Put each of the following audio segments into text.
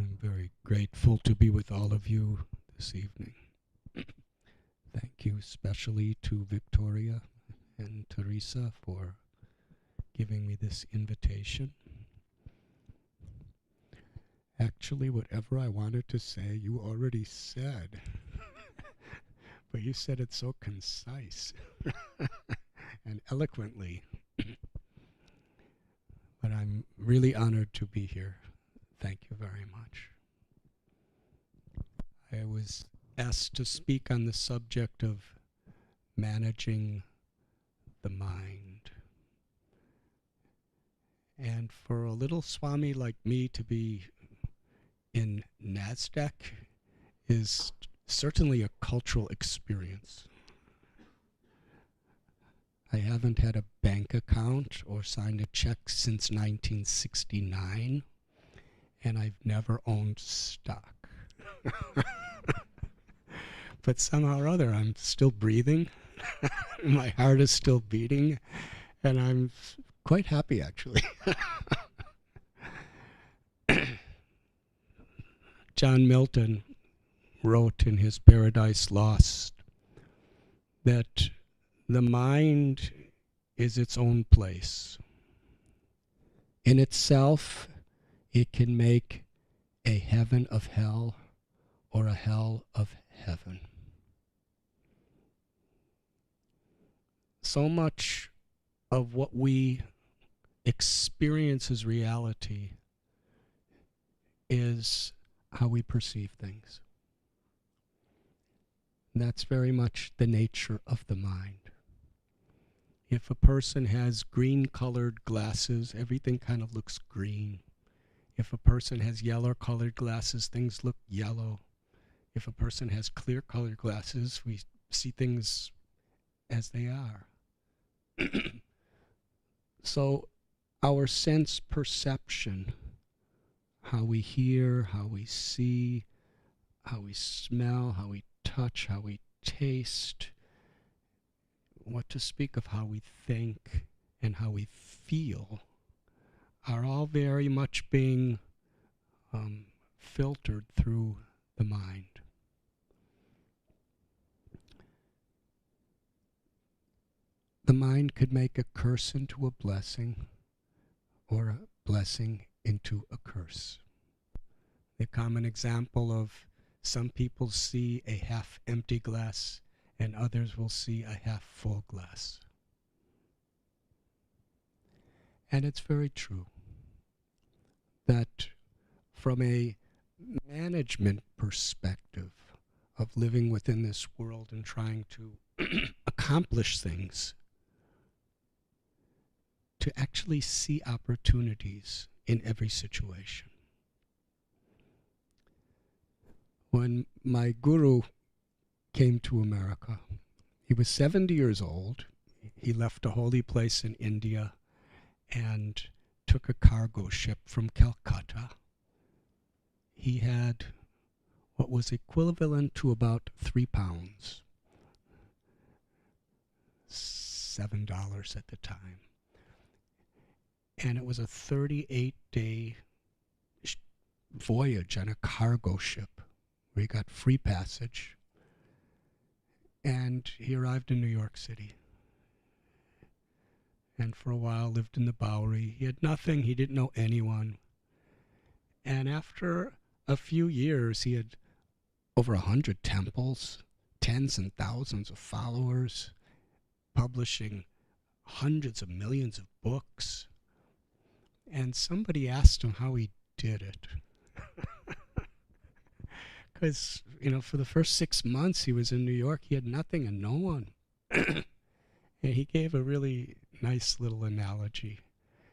I'm very grateful to be with all of you this evening. Thank you especially to Victoria and Teresa for giving me this invitation. Actually, whatever I wanted to say, you already said. But you said it so concise and eloquently. But I'm really honored to be here. Thank you very much. I was asked to speak on the subject of managing the mind. And for a little Swami like me to be in NASDAQ is certainly a cultural experience. I haven't had a bank account or signed a check since 1969, and I've never owned stock. But somehow or other, I'm still breathing, my heart is still beating, and I'm quite happy, actually. John Milton wrote in his Paradise Lost that the mind is its own place. In itself, it can make a heaven of hell or a hell of heaven. So much of what we experience as reality is how we perceive things. That's very much the nature of the mind. If a person has green-colored glasses, everything kind of looks green. If a person has yellow-colored glasses, things look yellow. If a person has clear-colored glasses, we see things as they are. So our sense perception, how we hear, how we see, how we smell, how we touch, how we taste, what to speak of how we think and how we feel, are all very much being filtered through the mind. The mind could make a curse into a blessing or a blessing into a curse. The common example of some people see a half-empty glass and others will see a half-full glass. And it's very true that from a management perspective of living within this world and trying to accomplish things, to actually see opportunities in every situation. When my guru came to America, he was 70 years old. He left a holy place in India and took a cargo ship from Calcutta. He had what was equivalent to about 3 pounds, $7 at the time. And it was a 38-day voyage on a cargo ship where he got free passage. And he arrived in New York City. And for a while lived in the Bowery. He had nothing. He didn't know anyone. And after a few years, he had over 100 temples, tens and thousands of followers, publishing hundreds of millions of books. And somebody asked him how he did it. Because, for the first 6 months he was in New York, he had nothing and no one. And he gave a really nice little analogy.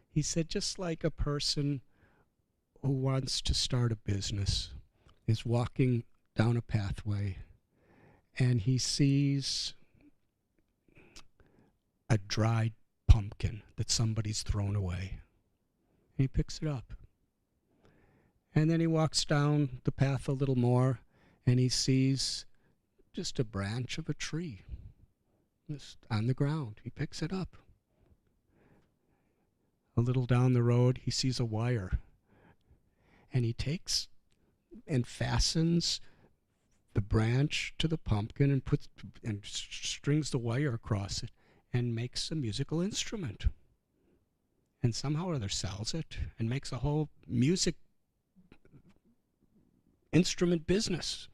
He said, just like a person who wants to start a business is walking down a pathway and he sees a dried pumpkin that somebody's thrown away. And he picks it up. And then he walks down the path a little more and he sees just a branch of a tree just on the ground. He picks it up. A little down the road, he sees a wire. And he takes and fastens the branch to the pumpkin and strings the wire across it and makes a musical instrument. And somehow or other sells it and makes a whole music instrument business.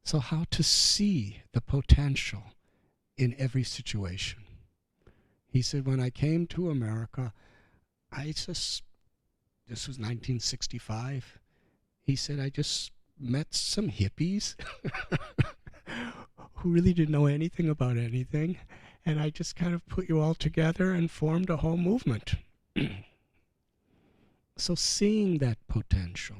So how to see the potential in every situation. He said, when I came to America, this was 1965, he said, I just met some hippies who really didn't know anything about anything, and I just kind of put you all together and formed a whole movement. So seeing that potential.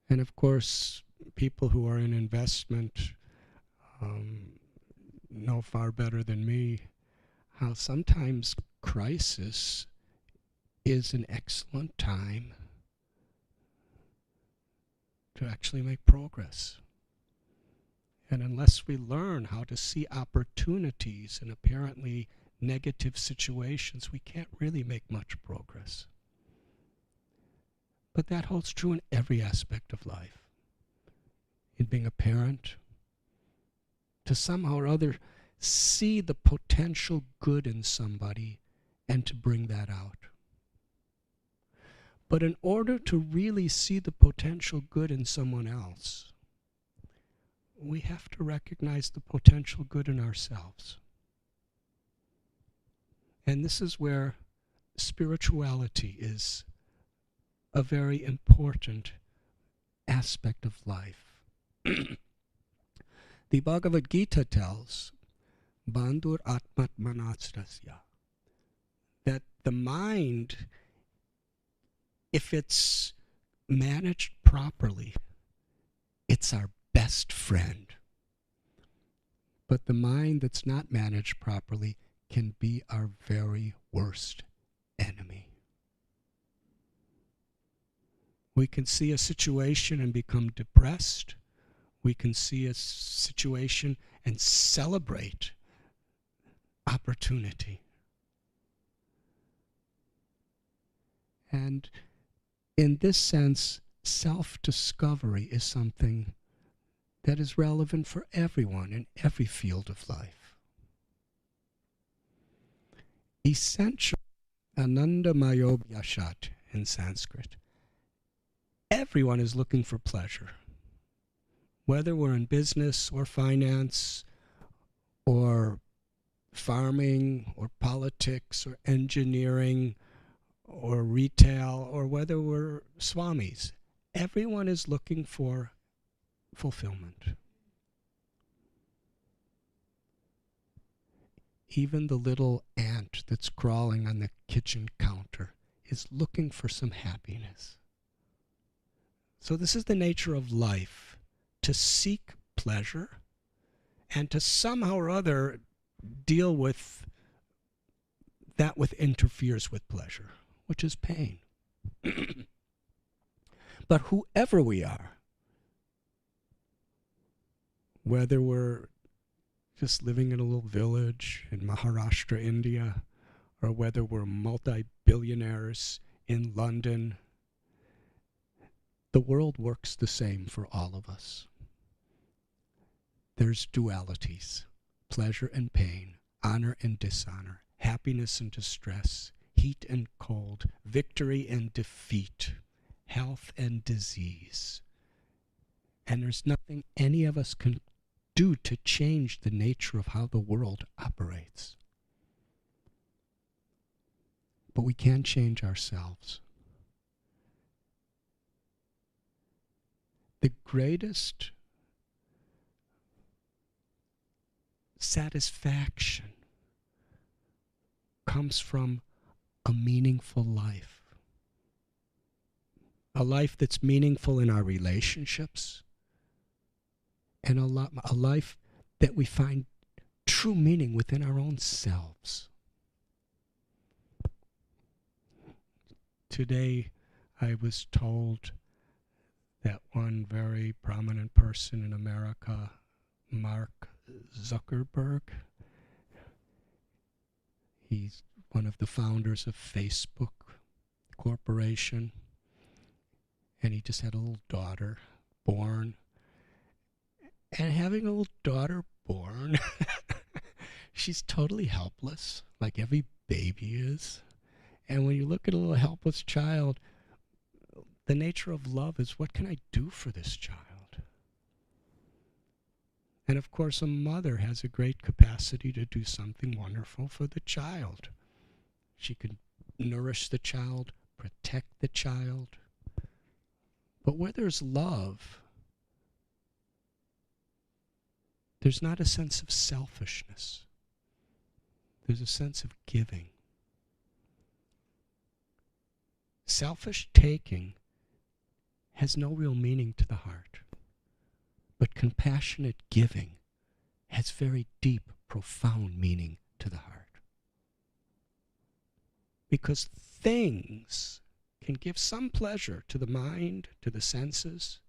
And of course, people who are in investment know far better than me how sometimes crisis is an excellent time to actually make progress. And unless we learn how to see opportunities in apparently negative situations, we can't really make much progress. But that holds true in every aspect of life. In being a parent, to somehow or other see the potential good in somebody and to bring that out. But in order to really see the potential good in someone else, we have to recognize the potential good in ourselves. And this is where spirituality is a very important aspect of life. The Bhagavad Gita tells, Bandhur Atmat Manasrasya, that the mind, if it's managed properly, it's our best friend. But the mind that's not managed properly can be our very worst enemy. We can see a situation and become depressed. We can see a situation and celebrate opportunity. And in this sense, self-discovery is something that is relevant for everyone in every field of life. Essential, Anandamayo Yashat in Sanskrit. Everyone is looking for pleasure. Whether we're in business or finance or farming or politics or engineering or retail, or whether we're swamis, everyone is looking for fulfillment. Even the little ant that's crawling on the kitchen counter is looking for some happiness. So this is the nature of life, to seek pleasure and to somehow or other deal with that which interferes with pleasure, which is pain. But whoever we are, whether we're just living in a little village in Maharashtra, India, or whether we're multi-billionaires in London, the world works the same for all of us. There's dualities, pleasure and pain, honor and dishonor, happiness and distress, heat and cold, victory and defeat, health and disease. And there's nothing any of us can do to change the nature of how the world operates. But we can change ourselves. The greatest satisfaction comes from a meaningful life. A life that's meaningful in our relationships, and a life that we find true meaning within our own selves. Today, I was told that one very prominent person in America, Mark Zuckerberg, he's one of the founders of Facebook Corporation. and he just had a little daughter born. And having a little daughter born, she's totally helpless, like every baby is. And when you look at a little helpless child, the nature of love is, what can I do for this child? And of course, a mother has a great capacity to do something wonderful for the child. She can nourish the child, protect the child. But where there's love, there's not a sense of selfishness. There's a sense of giving. Selfish taking has no real meaning to the heart. But compassionate giving has very deep, profound meaning to the heart. Because things can give some pleasure to the mind, to the senses,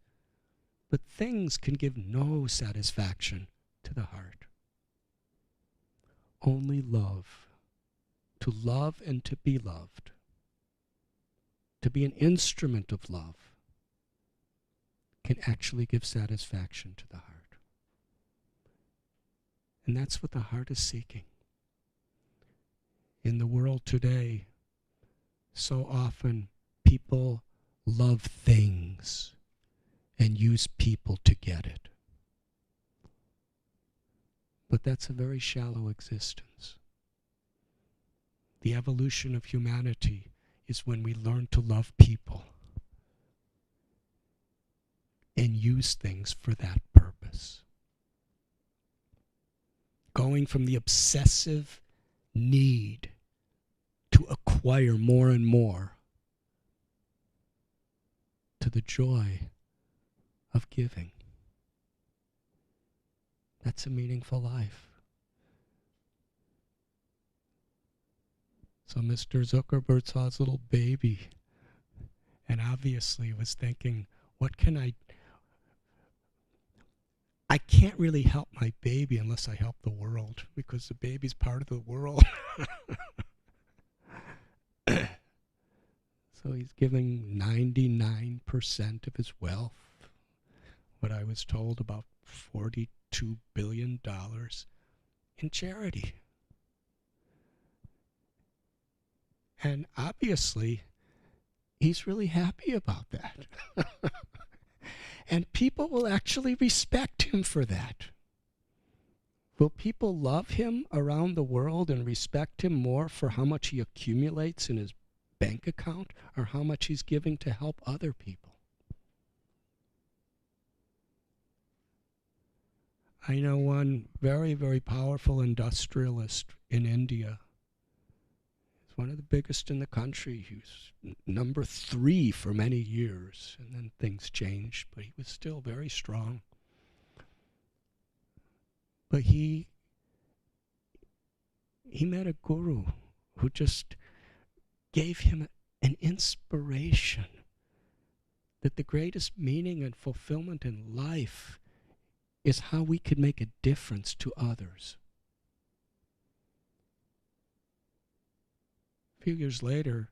but things can give no satisfaction to the heart. Only love, to love and to be loved, to be an instrument of love, can actually give satisfaction to the heart. And that's what the heart is seeking. In the world today, so often people love things and use people to get it. But that's a very shallow existence. The evolution of humanity is when we learn to love people and use things for that purpose. Going from the obsessive need to acquire more and more to the joy of giving. That's a meaningful life. So Mr. Zuckerberg saw his little baby and obviously was thinking, what can I can't really help my baby unless I help the world, because the baby's part of the world. So he's giving 99% of his wealth, what I was told, about $42 billion, in charity. And obviously, he's really happy about that. And people will actually respect him for that. Will people love him around the world and respect him more for how much he accumulates in his bank account or how much he's giving to help other people? I know one very, very powerful industrialist in India. He's one of the biggest in the country. He was number 3 for many years, and then things changed, but he was still very strong. But he met a guru who just gave him an inspiration that the greatest meaning and fulfillment in life is how we could make a difference to others. A few years later,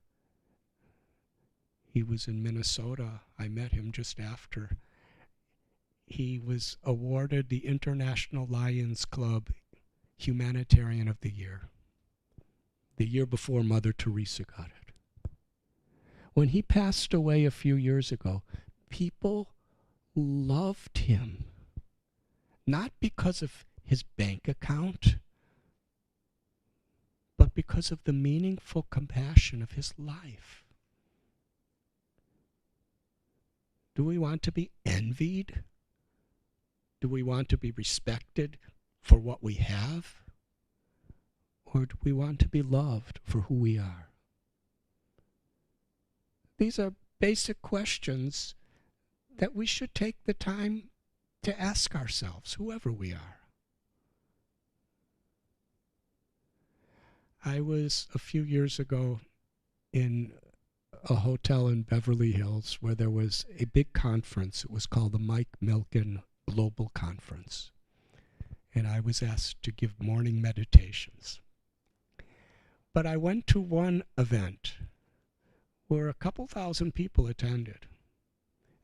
he was in Minnesota. I met him just after. He was awarded the International Lions Club Humanitarian of the Year before Mother Teresa got it. When he passed away a few years ago, people loved him, not because of his bank account, but because of the meaningful compassion of his life. Do we want to be envied? Do we want to be respected for what we have? Or do we want to be loved for who we are? These are basic questions that we should take the time to ask ourselves, whoever we are. I was a few years ago in a hotel in Beverly Hills where there was a big conference. It was called the Mike Milken Global Conference. And I was asked to give morning meditations. But I went to one event where a couple thousand people attended.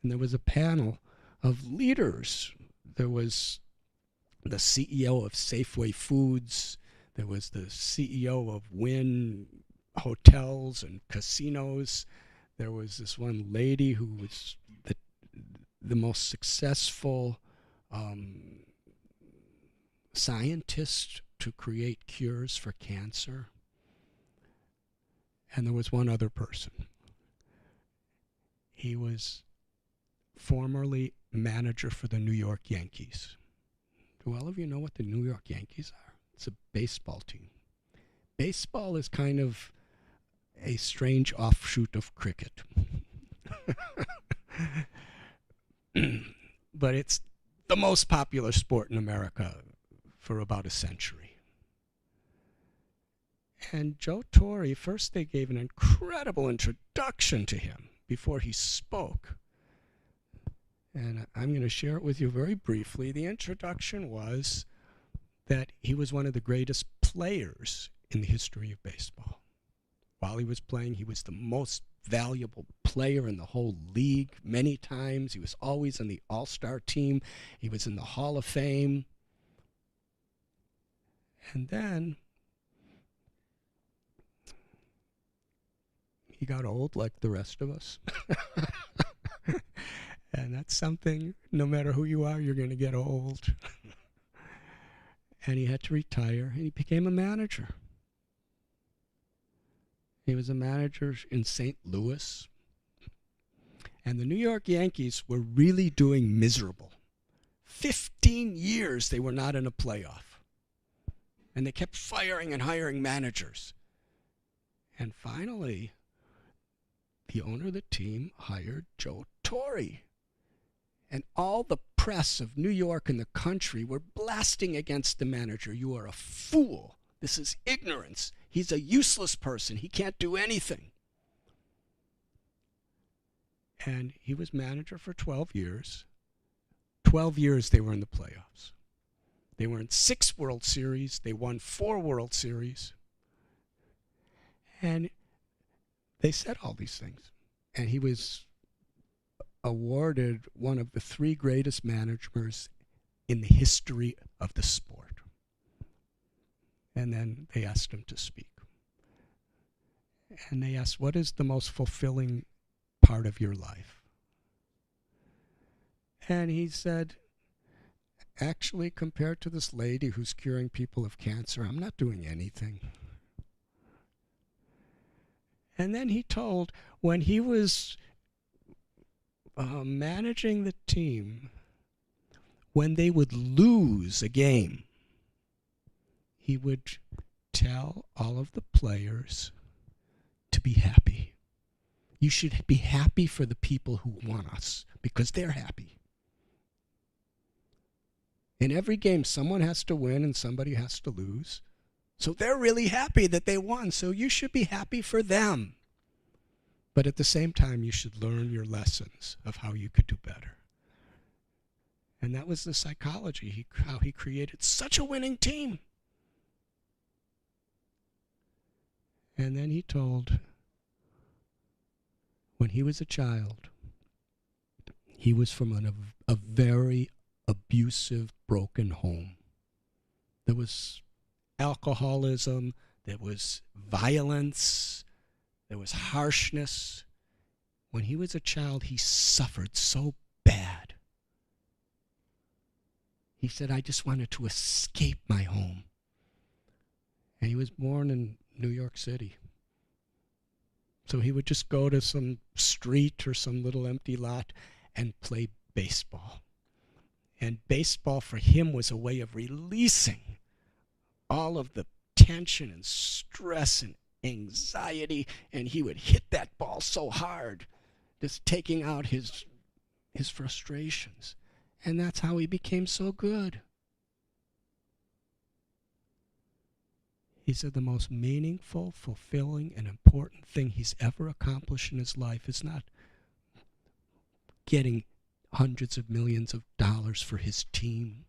And there was a panel of leaders. There was the CEO of Safeway Foods. There was the CEO of Wynn Hotels and Casinos. There was this one lady who was the most successful scientist to create cures for cancer. And there was one other person. He was formerly manager for the New York Yankees. Do all of you know what the New York Yankees are? It's a baseball team. Baseball is kind of a strange offshoot of cricket. But it's the most popular sport in America for about a century. And Joe Torre, first they gave an incredible introduction to him before he spoke. And I'm going to share it with you very briefly. The introduction was that he was one of the greatest players in the history of baseball. While he was playing, he was the most valuable player in the whole league many times. He was always on the All-Star team. He was in the Hall of Fame. And then he got old like the rest of us. And that's something, no matter who you are, you're going to get old. And he had to retire, and he became a manager. He was a manager in St. Louis. And the New York Yankees were really doing miserable. 15 years they were not in a playoff. And they kept firing and hiring managers. And finally, the owner of the team hired Joe Torre. And all the press of New York and the country were blasting against the manager. You are a fool. This is ignorance. He's a useless person. He can't do anything. And he was manager for 12 years. 12 years they were in the playoffs. They were in 6 World Series. They won 4 World Series. And they said all these things. And he was awarded one of the 3 greatest managers in the history of the sport. And then they asked him to speak. And they asked, what is the most fulfilling part of your life? And he said, actually, compared to this lady who's curing people of cancer, I'm not doing anything. And then he told, when he was managing the team, when they would lose a game, he would tell all of the players to be happy. You should be happy for the people who want us because they're happy. In every game, someone has to win and somebody has to lose. So they're really happy that they won, so you should be happy for them. But at the same time, you should learn your lessons of how you could do better. And that was the psychology, how he created such a winning team. And then he told, when he was a child, he was from a very abusive, broken home. There was alcoholism, there was violence, there was harshness. When he was a child, he suffered so bad. He said, I just wanted to escape my home. And he was born in New York City. So he would just go to some street or some little empty lot and play baseball. And baseball for him was a way of releasing all of the tension and stress and anxiety, and he would hit that ball so hard, just taking out his frustrations. And that's how he became so good. He said the most meaningful, fulfilling, and important thing he's ever accomplished in his life is not getting hundreds of millions of dollars for his team,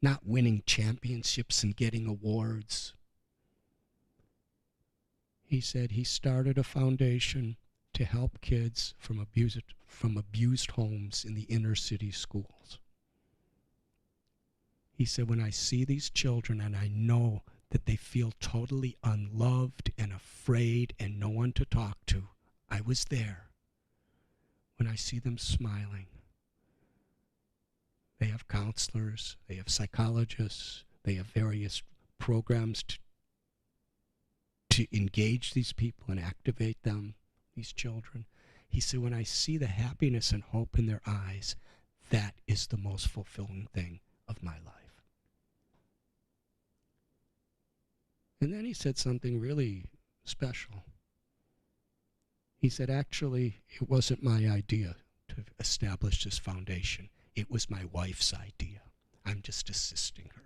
not winning championships and getting awards. He said he started a foundation to help kids from abused homes in the inner city schools. He said, when I see these children and I know that they feel totally unloved and afraid and no one to talk to, I was there. When I see them smiling, they have counselors, they have psychologists, they have various programs to engage these people and activate them, these children. He said, when I see the happiness and hope in their eyes, that is the most fulfilling thing of my life. And then he said something really special. He said, actually, it wasn't my idea to establish this foundation. It was my wife's idea. I'm just assisting her.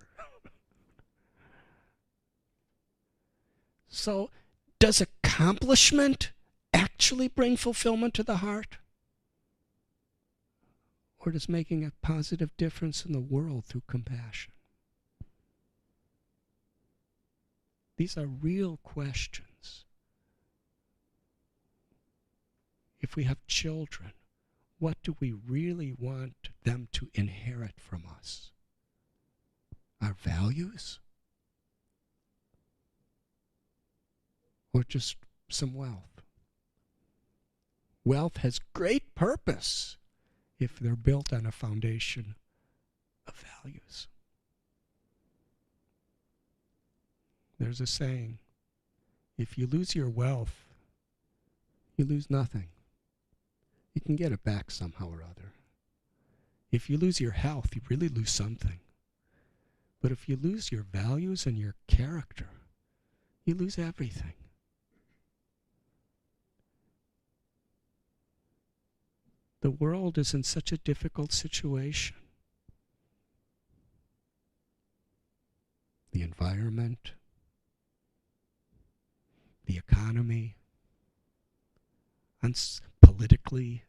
So, does accomplishment actually bring fulfillment to the heart? Or does making a positive difference in the world through compassion? These are real questions. If we have children, what do we really want them to inherit from us? Our values? Or just some wealth? Wealth has great purpose if they're built on a foundation of values. There's a saying, if you lose your wealth, you lose nothing. You can get it back somehow or other. If you lose your health, you really lose something. But if you lose your values and your character, you lose everything. The world is in such a difficult situation. The environment, the economy, and politically,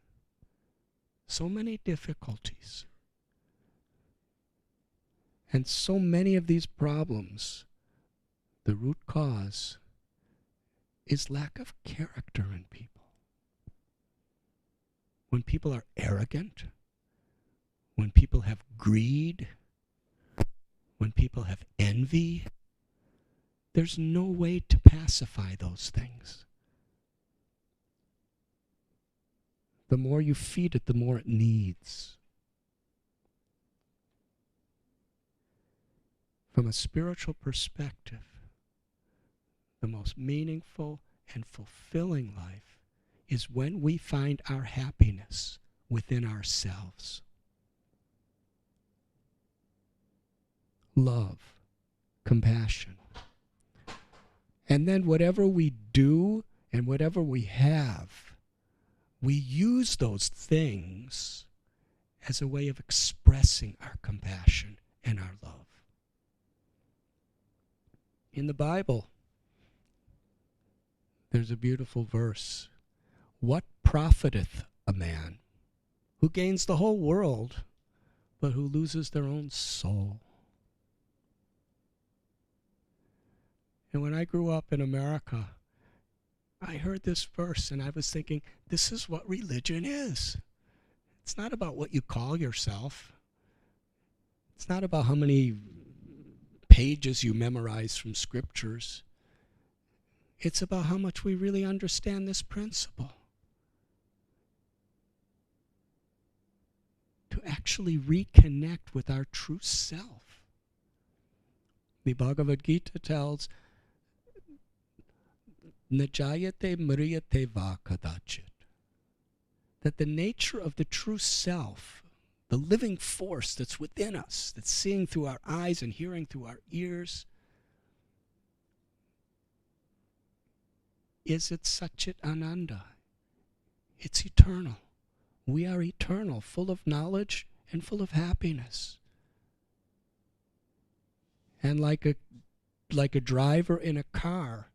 so many difficulties. And so many of these problems, the root cause is lack of character in people. When people are arrogant, when people have greed, when people have envy, there's no way to pacify those things. The more you feed it, the more it needs. From a spiritual perspective, the most meaningful and fulfilling life is when we find our happiness within ourselves. Love, compassion. And then whatever we do and whatever we have, we use those things as a way of expressing our compassion and our love. In the Bible, there's a beautiful verse. What profiteth a man who gains the whole world, but who loses their own soul? And when I grew up in America, I heard this verse and I was thinking, this is what religion is. It's not about what you call yourself. It's not about how many pages you memorize from scriptures. It's about how much we really understand this principle. To actually reconnect with our true self. The Bhagavad Gita tells, Najayate mriyate va kadachit. That the nature of the true self, the living force that's within us, that's seeing through our eyes and hearing through our ears, is it Satchit Ananda. It's eternal. We are eternal, full of knowledge and full of happiness. And like a driver in a car,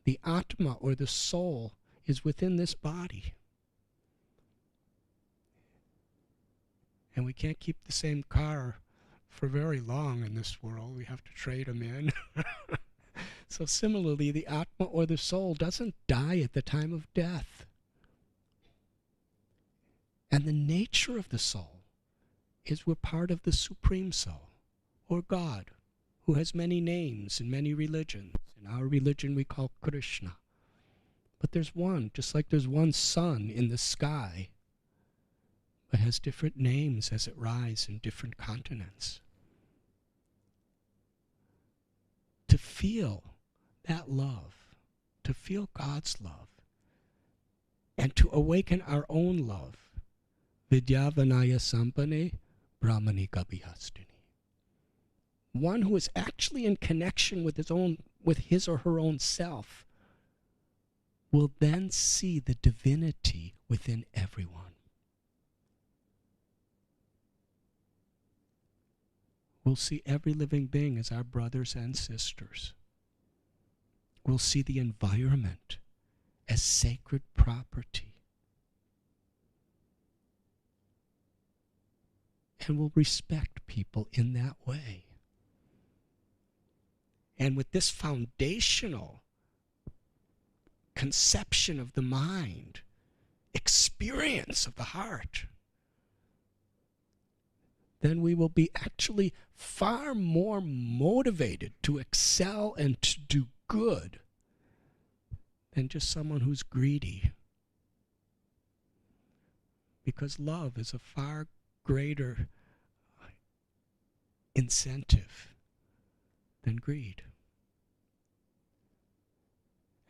the Atma or the soul is within this body. And we can't keep the same car for very long in this world. We have to trade them in. So similarly, the Atma or the soul doesn't die at the time of death. And the nature of the soul is we're part of the Supreme Soul, or God, who has many names in many religions. In our religion we call Krishna. But there's one, just like there's one sun in the sky, but has different names as it rises in different continents. To feel that love, to feel God's love, and to awaken our own love, Vidyavanaya Sampane Brahmani Gabhihastini. One who is actually in connection with his or her own self will then see the divinity within everyone. We'll see every living being as our brothers and sisters. We'll see the environment as sacred property. And we'll respect people in that way. And with this foundational conception of the mind, experience of the heart, then we will be actually far more motivated to excel and to do good than just someone who's greedy. Because love is a far greater incentive than greed.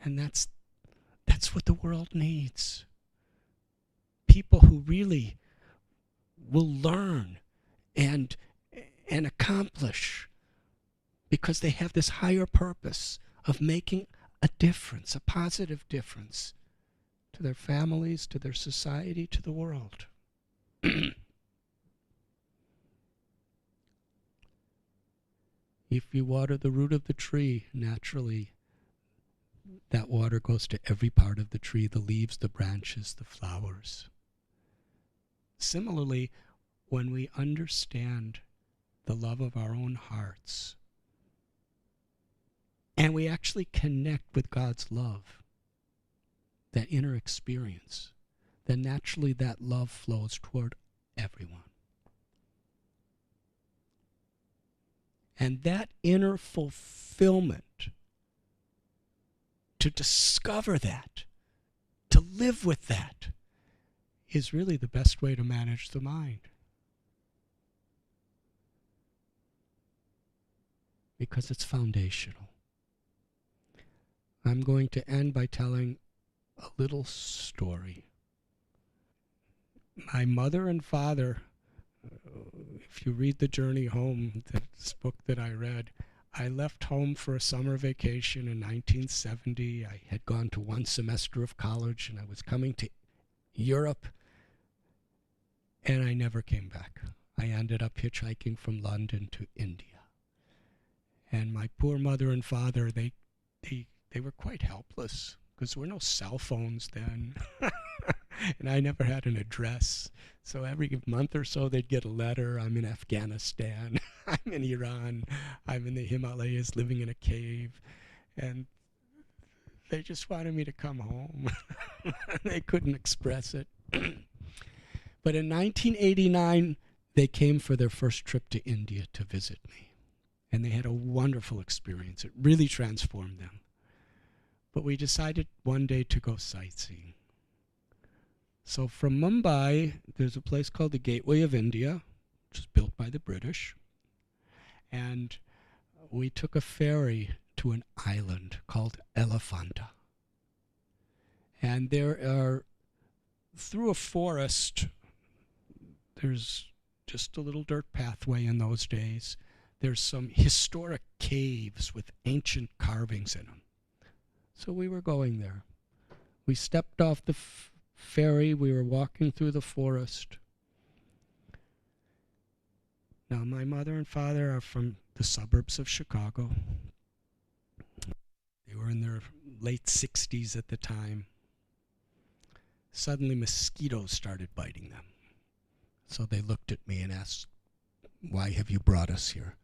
And that's what the world needs. People who really will learn and accomplish because they have this higher purpose of making a difference, a positive difference to their families, to their society, to the world. If you water the root of the tree, naturally, that water goes to every part of the tree, the leaves, the branches, the flowers. Similarly, when we understand the love of our own hearts, and we actually connect with God's love, that inner experience, then naturally that love flows toward everyone. And that inner fulfillment, to discover that, to live with that, is really the best way to manage the mind. Because it's foundational. I'm going to end by telling a little story. My mother and father, if you read The Journey Home, this book that I read, I left home for a summer vacation in 1970. I had gone to one semester of college and I was coming to Europe, and I never came back. I ended up hitchhiking from London to India. And my poor mother and father, they were quite helpless because there were no cell phones then. And I never had an address. So every month or so they'd get a letter. I'm in Afghanistan. I'm in Iran. I'm in the Himalayas living in a cave. And they just wanted me to come home. They couldn't express it. But in 1989, they came for their first trip to India to visit me. And they had a wonderful experience. It really transformed them. But we decided one day to go sightseeing. So from Mumbai, there's a place called the Gateway of India, which was built by the British. And we took a ferry to an island called Elephanta. And there are, through a forest, there's just a little dirt pathway in those days. There's some historic caves with ancient carvings in them. So we were going there. We stepped off the ferry. We were walking through the forest. Now, my mother and father are from the suburbs of Chicago. They were in their late 60s at the time. Suddenly, mosquitoes started biting them. So they looked at me and asked, "Why have you brought us here?"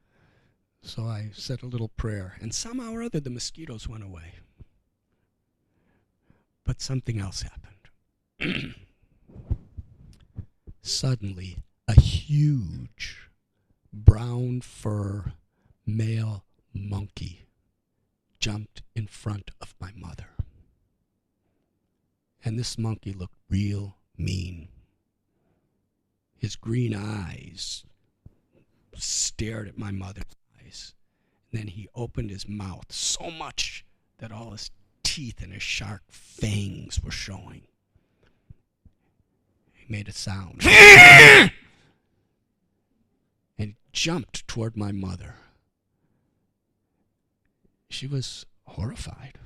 So I said a little prayer, and somehow or other the mosquitoes went away. But something else happened. Suddenly, a huge brown fur male monkey jumped in front of my mother. And this monkey looked real mean. His green eyes stared at my mother's eyes. And then he opened his mouth so much that all his teeth and his sharp fangs were showing. He made a sound. And jumped toward my mother. She was horrified.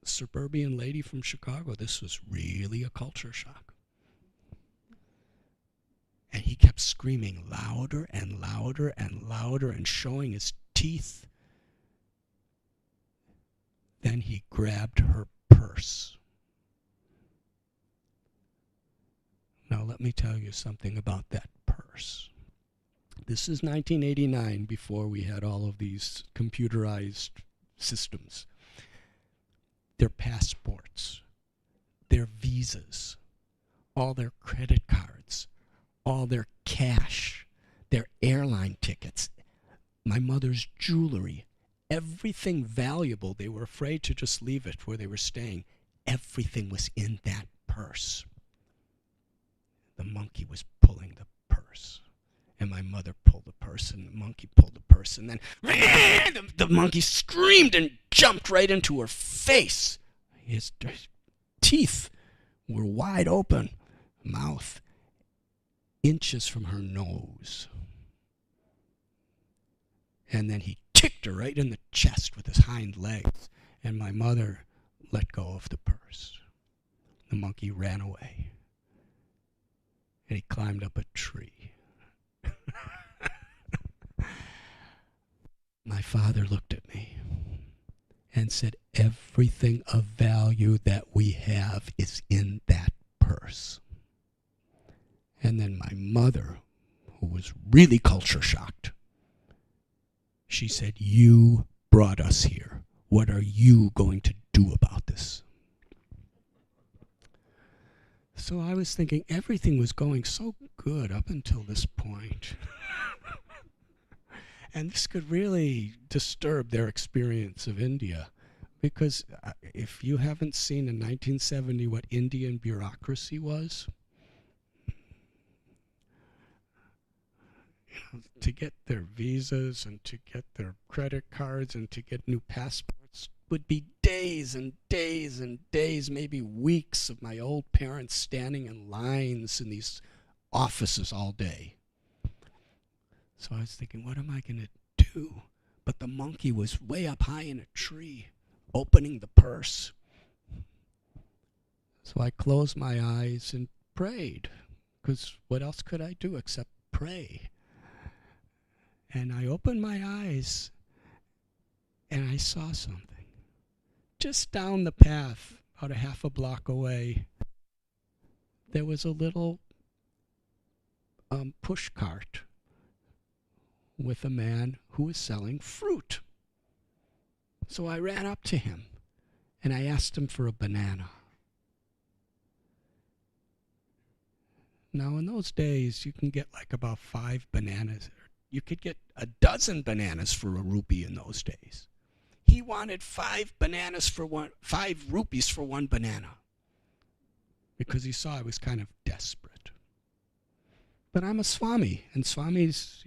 Suburban lady from Chicago, this was really a culture shock. And he kept screaming louder and louder and louder and showing his teeth. Then he grabbed her purse. Now let me tell you something about that purse. This is 1989, before we had all of these computerized systems. Their passports, their visas, all their credit cards, all their cash, their airline tickets, my mother's jewelry, everything valuable. They were afraid to just leave it where they were staying. Everything was in that purse. The monkey was pulling the purse. And my mother pulled the purse, and the monkey pulled the purse, and then the monkey screamed and jumped right into her face. His teeth were wide open, mouth inches from her nose. And then he kicked her right in the chest with his hind legs, and my mother let go of the purse. The monkey ran away, and he climbed up a tree. My father looked at me and said, everything of value that we have is in that purse. And then my mother, who was really culture shocked, she said, you brought us here. What are you going to do about this? So I was thinking everything was going so good up until this point. And this could really disturb their experience of India. Because if you haven't seen in 1970 what Indian bureaucracy was, to get their visas and to get their credit cards and to get new passports would be days and days and days, maybe weeks of my old parents standing in lines in these offices all day. So I was thinking, what am I going to do? But the monkey was way up high in a tree, opening the purse. So I closed my eyes and prayed, because what else could I do except pray? And I opened my eyes, and I saw something. Just down the path, about a half a block away, there was a little push cart with a man who was selling fruit. So I ran up to him, and I asked him for a banana. Now, in those days, you can get like about 5 bananas. You could get a dozen bananas for a rupee in those days. He wanted 5 rupees for one banana, because he saw I was kind of desperate. But I'm a Swami, and Swamis,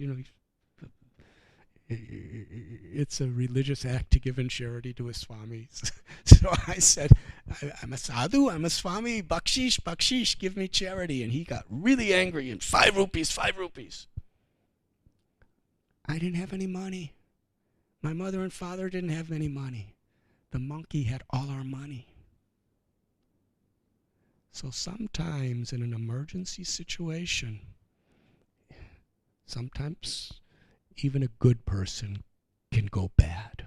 it's a religious act to give in charity to a Swami. So I said, I'm a sadhu, I'm a Swami, bakshish, give me charity. And he got really angry, and 5 rupees. I didn't have any money. My mother and father didn't have any money. The monkey had all our money. So sometimes in an emergency situation, sometimes even a good person can go bad.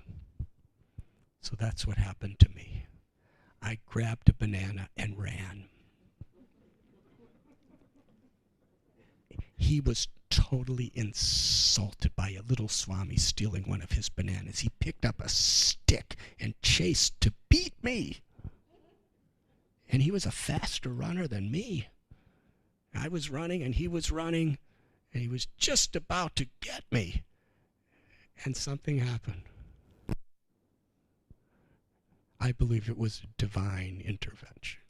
So that's what happened to me. I grabbed a banana and ran. he was totally insulted by a little Swami stealing one of his bananas. He picked up a stick and chased to beat me. And he was a faster runner than me. I was running and he was running, and he was just about to get me. And something happened. I believe it was divine intervention.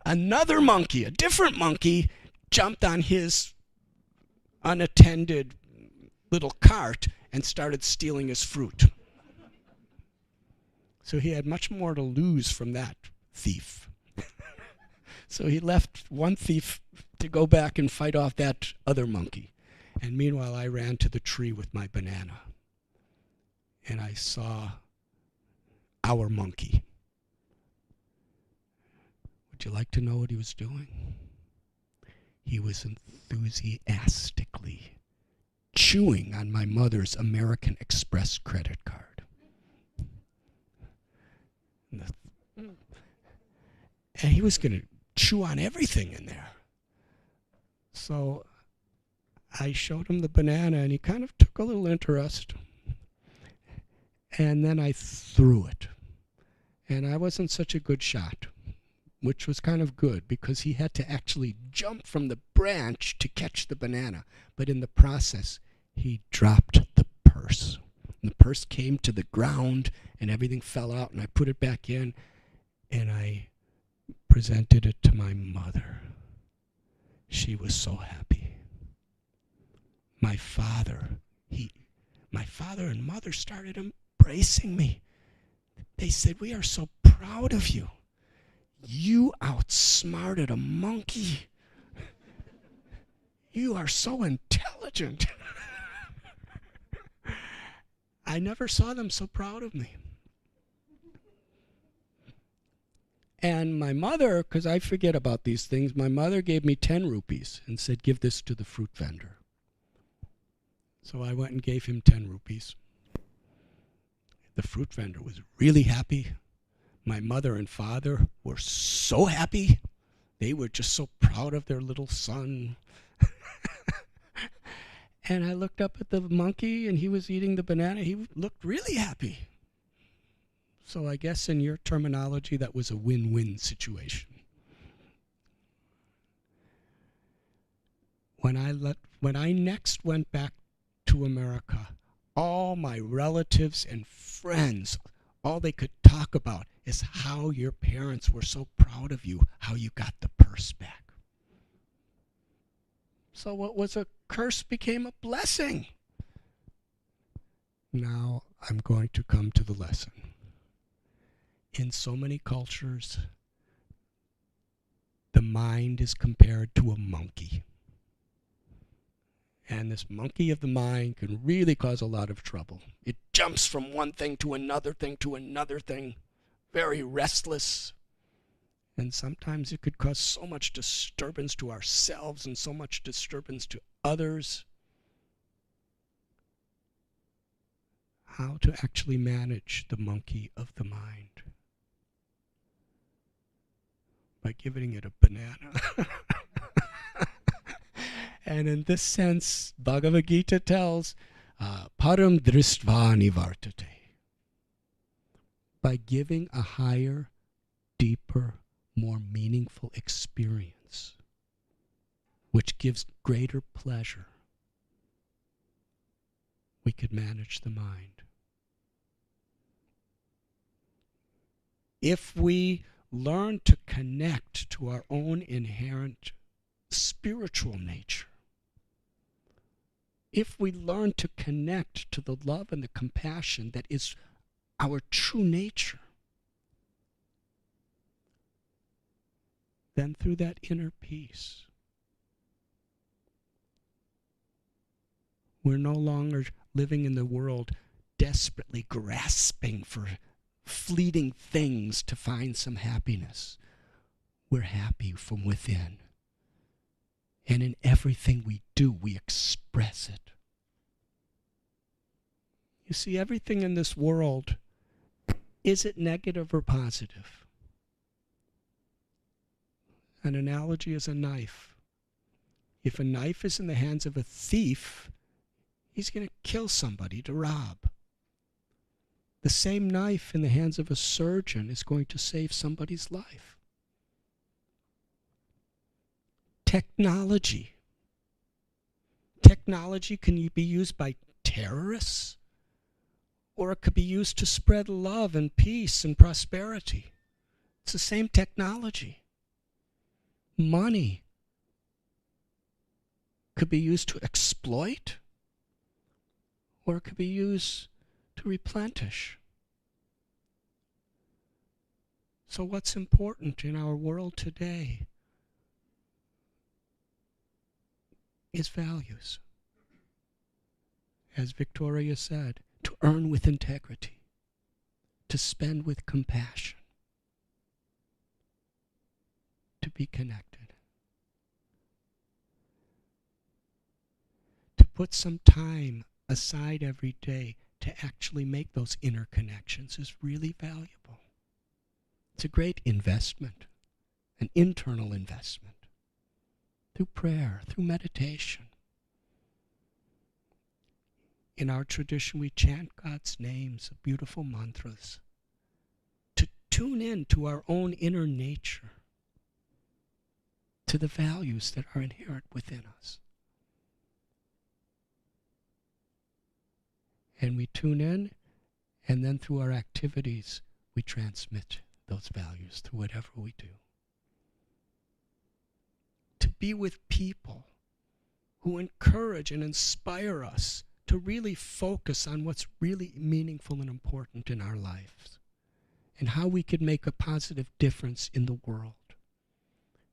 Another monkey, a different monkey, jumped on his unattended little cart and started stealing his fruit. So he had much more to lose from that thief. So he left one thief to go back and fight off that other monkey. And meanwhile, I ran to the tree with my banana. And I saw our monkey. Would you like to know what he was doing? He was enthusiastically chewing on my mother's American Express credit card. And he was going to chew on everything in there. So I showed him the banana, and he kind of took a little interest. And then I threw it. And I wasn't such a good shot, which was kind of good because he had to actually jump from the branch to catch the banana. But in the process, he dropped the purse. And the purse came to the ground, and everything fell out, and I put it back in, and I presented it to my mother. She was so happy. My father and mother started embracing me. They said, "We are so proud of you. You outsmarted a monkey. You are so intelligent." I never saw them so proud of me. And my mother, because I forget about these things, my mother gave me 10 rupees and said, "Give this to the fruit vendor." So I went and gave him 10 rupees. The fruit vendor was really happy. My mother and father were so happy. They were just so proud of their little son. And I looked up at the monkey, and he was eating the banana. He looked really happy. So I guess in your terminology, that was a win-win situation. When I next went back to America, all my relatives and friends, all they could talk about is how your parents were so proud of you, how you got the purse back. So what was a curse became a blessing. Now I'm going to come to the lesson. In so many cultures, the mind is compared to a monkey. And this monkey of the mind can really cause a lot of trouble. It jumps from one thing to another thing to another thing, very restless. And sometimes it could cause so much disturbance to ourselves and so much disturbance to others. How to actually manage the monkey of the mind? By giving it a banana. And in this sense, Bhagavad Gita tells, param dristva nivartate. By giving a higher, deeper, more meaningful experience, which gives greater pleasure, we could manage the mind. If we learn to connect to our own inherent spiritual nature, if we learn to connect to the love and the compassion that is our true nature, then through that inner peace, we're no longer living in the world desperately grasping for fleeting things to find some happiness. We're happy from within. And in everything we do, we express it. You see, everything in this world, is it negative or positive? An analogy is a knife. If a knife is in the hands of a thief, he's going to kill somebody to rob. The same knife in the hands of a surgeon is going to save somebody's life. Technology. Technology can be used by terrorists, or it could be used to spread love and peace and prosperity. It's the same technology. Money could be used to exploit, or it could be used to replenish. So what's important in our world today is values. As Victoria said, to earn with integrity, to spend with compassion, to be connected, to put some time aside every day to actually make those inner connections is really valuable. It's a great investment, an internal investment, through prayer, through meditation. In our tradition, we chant God's names, beautiful mantras, to tune in to our own inner nature, to the values that are inherent within us. And we tune in, and then through our activities, we transmit those values through whatever we do. To be with people who encourage and inspire us to really focus on what's really meaningful and important in our lives, and how we can make a positive difference in the world,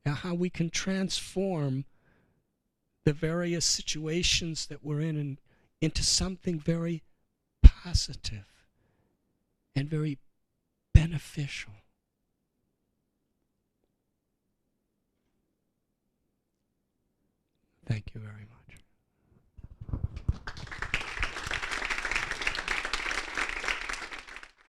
and how we can transform the various situations that we're in and into something very positive and very beneficial.